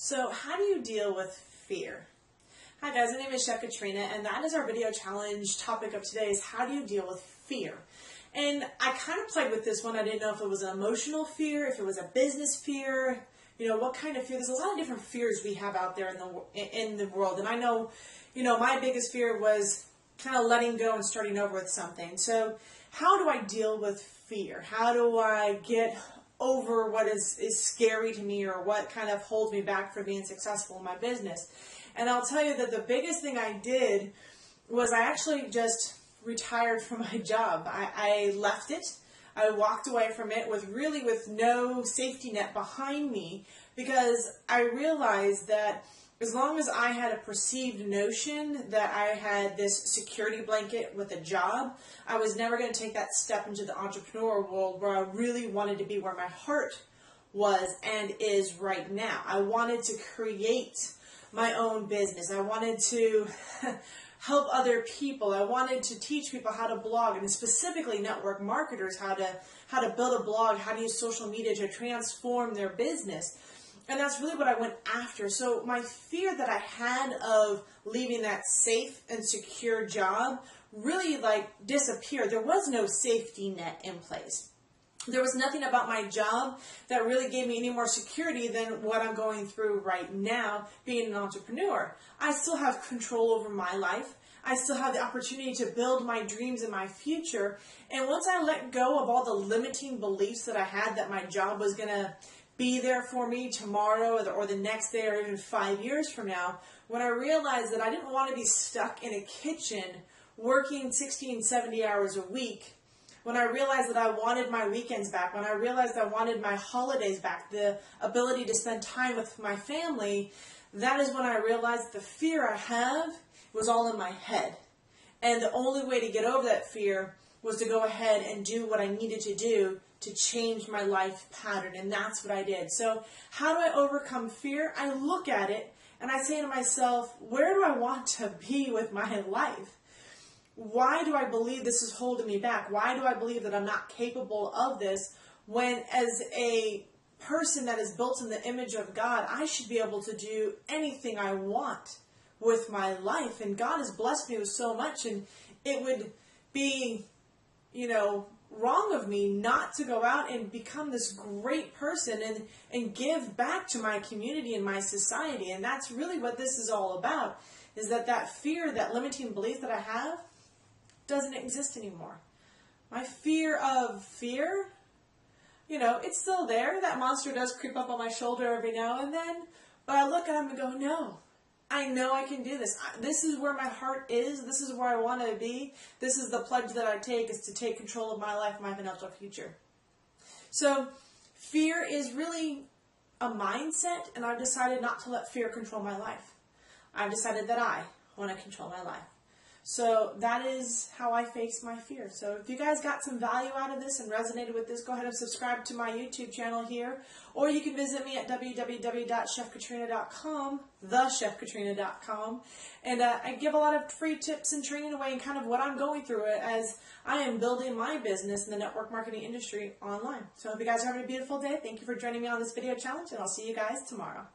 So how do you deal with fear? Hi guys, my name is Chef Katrina, and that is our video challenge topic of today is how do you deal with fear? And I kind of played with this one. I didn't know if it was an emotional fear, if it was a business fear, what kind of fear. There's a lot of different fears we have out there in the world. And I know, my biggest fear was kind of letting go and starting over with something. So how do I deal with fear? How do I get over what is scary to me or what kind of holds me back from being successful in my business? And I'll tell you that the biggest thing I did was I actually just retired from my job. I left it. I walked away from it with no safety net behind me, because I realized that as long as I had a perceived notion that I had this security blanket with a job, I was never going to take that step into the entrepreneur world where I really wanted to be, where my heart was and is right now. I wanted to create my own business. I wanted to help other people. I wanted to teach people how to blog, and specifically network marketers how to build a blog, how to use social media to transform their business. And that's really what I went after. So my fear that I had of leaving that safe and secure job really disappeared. There was no safety net in place. There was nothing about my job that really gave me any more security than what I'm going through right now, being an entrepreneur. I still have control over my life. I still have the opportunity to build my dreams and my future. And once I let go of all the limiting beliefs that I had that my job was going to be there for me tomorrow or the next day or even 5 years from now, when I realized that I didn't want to be stuck in a kitchen working 60 and 70 hours a week, when I realized that I wanted my weekends back, when I realized I wanted my holidays back, the ability to spend time with my family, that is when I realized the fear I have was all in my head. And the only way to get over that fear was to go ahead and do what I needed to do to change my life pattern. And that's what I did. So how do I overcome fear? I look at it and I say to myself, where do I want to be with my life? Why do I believe this is holding me back? Why do I believe that I'm not capable of this, when as a person that is built in the image of God, I should be able to do anything I want with my life? And God has blessed me with so much, and it would be, wrong of me not to go out and become this great person and give back to my community and my society. And that's really what this is all about, is that fear, that limiting belief that I have, doesn't exist anymore. My fear of fear, it's still there. That monster does creep up on my shoulder every now and then, but I look at him and go, no, I know I can do this. This is where my heart is. This is where I want to be. This is the pledge that I take, is to take control of my life and my financial future. So fear is really a mindset, and I've decided not to let fear control my life. I've decided that I want to control my life. So that is how I face my fear. So if you guys got some value out of this and resonated with this, go ahead and subscribe to my YouTube channel here. Or you can visit me at www.chefkatrina.com, thechefkatrina.com. And I give a lot of free tips and training away, and kind of what I'm going through it as I am building my business in the network marketing industry online. So I hope you guys are having a beautiful day. Thank you for joining me on this video challenge, and I'll see you guys tomorrow.